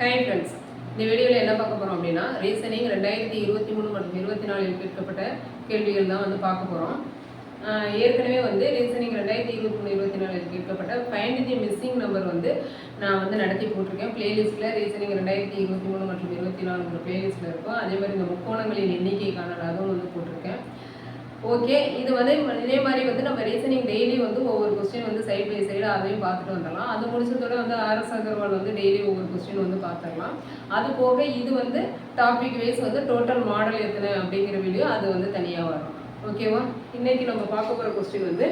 Hi friends, இந்த வீடியோவில் என்ன பார்க்க போகிறோம் அப்படின்னா ரீசனிங் 2023 மற்றும் 24 கேட்கப்பட்ட கேள்விகள் தான் வந்து பார்க்க போகிறோம். ஏற்கனவே வந்து ரீசனிங் 2023-24 கேட்கப்பட்ட ஃபைண்ட் தி மிஸ்ஸிங் நம்பர் வந்து நான் வந்து நடத்தி போட்டிருக்கேன். பிளேலிஸ்ட்டில் ரீசனிங் 2023 மற்றும் 24 பிளேலிஸ்ட்டில் இருக்கும். அதே மாதிரி இந்த முக்கோணங்களின் எண்ணிக்கை காணல் அதுவும் வந்து போட்டிருக்கேன். ஓகே, இது வந்து இதே மாதிரி வந்து நம்ம ரீசனிங் டெய்லி வந்து ஒவ்வொரு கொஸ்டின் வந்து சைட் பை சைடு அதையும் பார்த்துட்டு வந்துடலாம். அது முடிச்சதோட வந்து ஆர்எஸ் அகர்வால் வந்து டெய்லி ஒவ்வொரு கொஸ்டின் வந்து பார்த்துடலாம். அது போக இது வந்து டாபிக் வைஸ் வந்து டோட்டல் மாடல் எத்தனை அப்படிங்கிற வீடியோ அது வந்து தனியாக வரும். ஓகேவா? இன்னைக்கு நம்ம பார்க்க போகிற கொஸ்டின் வந்து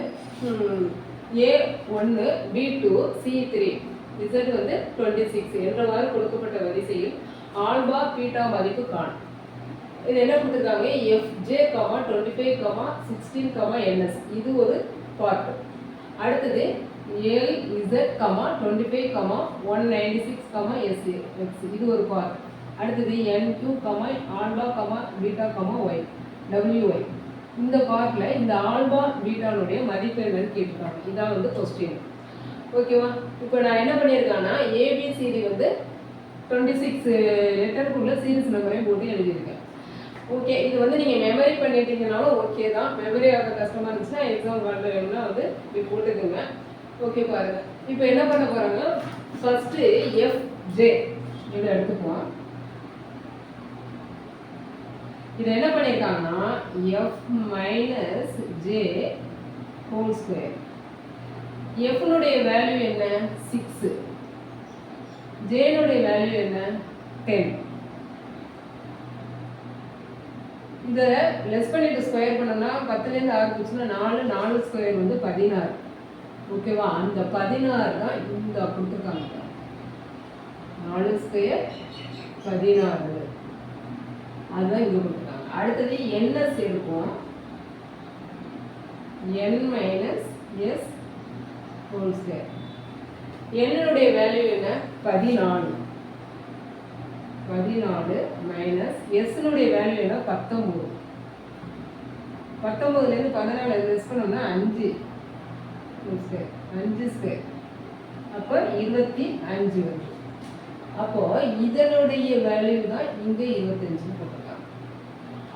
A1 B2 C3 Z வந்து 26 என்றவாறு கொடுக்கப்பட்ட வரிசையில் ஆல்பா பீட்டா மதிப்பு காணும். இது என்ன கொடுத்துருக்காங்க? FJ, 25, 16, NS இது ஒரு பார்ட். அடுத்தது LZ, 25, 196, SX இது ஒரு பார்ட். அடுத்தது NQ, alpha, beta, Y WY இந்த பார்ட்ல இந்த ஆல்பா பீட்டானுடைய மதிப்பு என்னன்னு கேட்டிருக்காங்க. இதான் வந்து கொஸ்டின். ஓகேவா? இப்போ நான் என்ன பண்ணியிருக்கேன்னா ABCD வந்து 26 லெட்டருக்குள்ள சீரிஸ் நம்பரையும் போட்டு எழுதியிருக்கேன். ஓகே, இது வந்து நீங்கள் மெமரி பண்ணிட்டீங்கனாலும் ஓகே தான். மெமரி ஆக கஷ்டமாக இருந்துச்சுன்னா எக்ஸாம் வரல வேணும்னா வந்து இப்படி போட்டுக்கோங்க. ஓகே, பாருங்கள். இப்போ என்ன பண்ண போகிறாங்க? ஃபஸ்ட்டு FJ இதை எடுத்துக்குவோம். இதை என்ன பண்ணியிருக்காங்கன்னா F - J ஹோல் ஸ்கொயர். Fனுடைய வேல்யூ என்ன? 6. Jனுடைய வேல்யூ என்ன? 10. இதை லெஸ் பண்ணிட்டு ஸ்கொயர் பண்ணோம்னா 10லேருந்து ஆரம்பிச்சுன்னா 4 ஸ்கொயர் வந்து 16. ஓகேவா? அந்த 16 தான் இந்த கொடுத்துருக்காங்க. 4 ஸ்கொயர் 16 அதுதான் இங்கே கொடுத்துருக்காங்க. அடுத்தது NS இருக்கும். N - S whole square. என்னுடைய வேல்யூ என்ன? 14 மைனஸ் எஸ்னுடைய வேல்யூ என்ன? 19. 19லேருந்து 14 லெஸ் பண்ணோம்னா 5 ஸ்கொயர். 5 ஸ்கொயர் அப்போ 25 வருது. அப்போ இதனுடைய வேல்யூ தான் இங்கே 25 போட்டிருக்காங்க.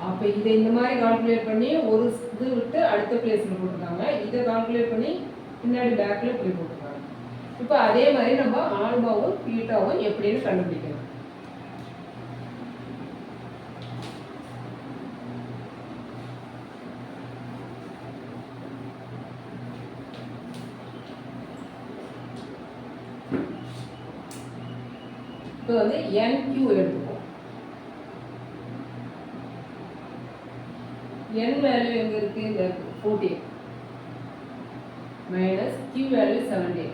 அப்போ இதை இந்த மாதிரி கால்குலேட் பண்ணி ஒரு இது விட்டு அடுத்த பிளேஸில் போட்டிருக்காங்க. இதை கால்குலேட் பண்ணி பின்னாடி பேக்கில் இப்படி போட்டிருக்காங்க. இப்போ அதே மாதிரி நம்ம ஆல்பாவும் பீட்டாவும் எப்படின்னு கண்டுபிடிக்கணும். இப்போ வந்து NQ எடுத்துப்போம். N வேல்யூ எங்கே இருக்குது? இந்த 14 minus Q value 17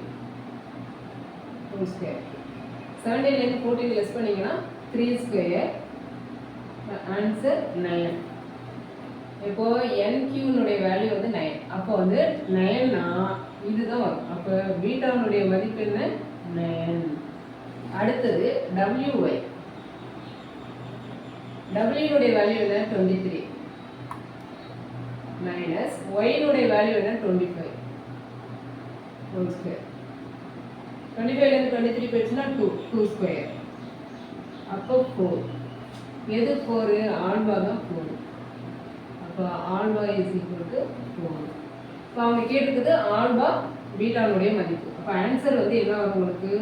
whole square. 17லேருந்து 14 லெஸ் பண்ணிங்கன்னா 3 ஸ்கொயர். ஆன்சர் 9. இப்போ NQனுடைய வேல்யூ வந்து 9. அப்போ வந்து 9னா இதுதான் வரும். அப்போ பீட்டானுடைய மதிப்பு என்ன? 9. அடுத்தது WY. Wனுடைய வேல்யூ என்ன? 23 மைனஸ் Yனுடைய வேல்யூ என்ன? 25 ஹோல் ஸ்கொயர். 25லேருந்து 23 போயிடுச்சுன்னா 2 ஸ்கொயர். அப்போ 4. எது 4? ஆல்பா தான் 4. அப்போ ஆல்பா இஸ் ஈக்குவல் டு 4. இப்போ அவங்க கேட்டுக்குது ஆல்பா பீட்டானுடைய மதிப்பு. அப்போ ஆன்சர் வந்து என்ன வரும் உங்களுக்கு?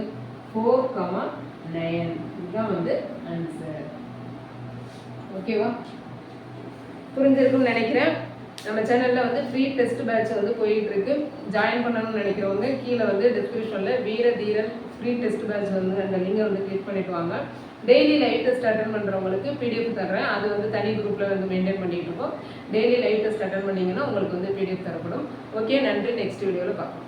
4, 9 இதுதான் வந்து ஆன்சர். ஓகேவா? புரிஞ்சிருக்குன்னு நினைக்கிறேன். நம்ம சேனலில் வந்து ஃப்ரீ டெஸ்ட் பேட்ச் வந்து போயிட்டு இருக்கு. ஜாயின் பண்ணணும்னு நினைக்கிறவங்க கீழே வந்து டிஸ்கிரிப்ஷனில் வீர தீரன் ஃப்ரீ டெஸ்ட் பேட்ச் வந்து அந்த லிங்கை வந்து கிளிக் பண்ணிட்டு வாங்க. டெய்லி லைவ் டெஸ்ட் அட்டன் பண்ணுறவங்களுக்கு PDF தர்றேன். அது வந்து தனி குரூப்பில் வந்து மெயின்டைன் பண்ணிட்டு இருக்கோம். டெய்லி லைவ் டெஸ்ட் அட்டன் பண்ணிங்கன்னா உங்களுக்கு வந்து PDF தரப்படும். ஓகே, நன்றி. நெக்ஸ்ட் வீடியோவில் பார்க்கலாம்.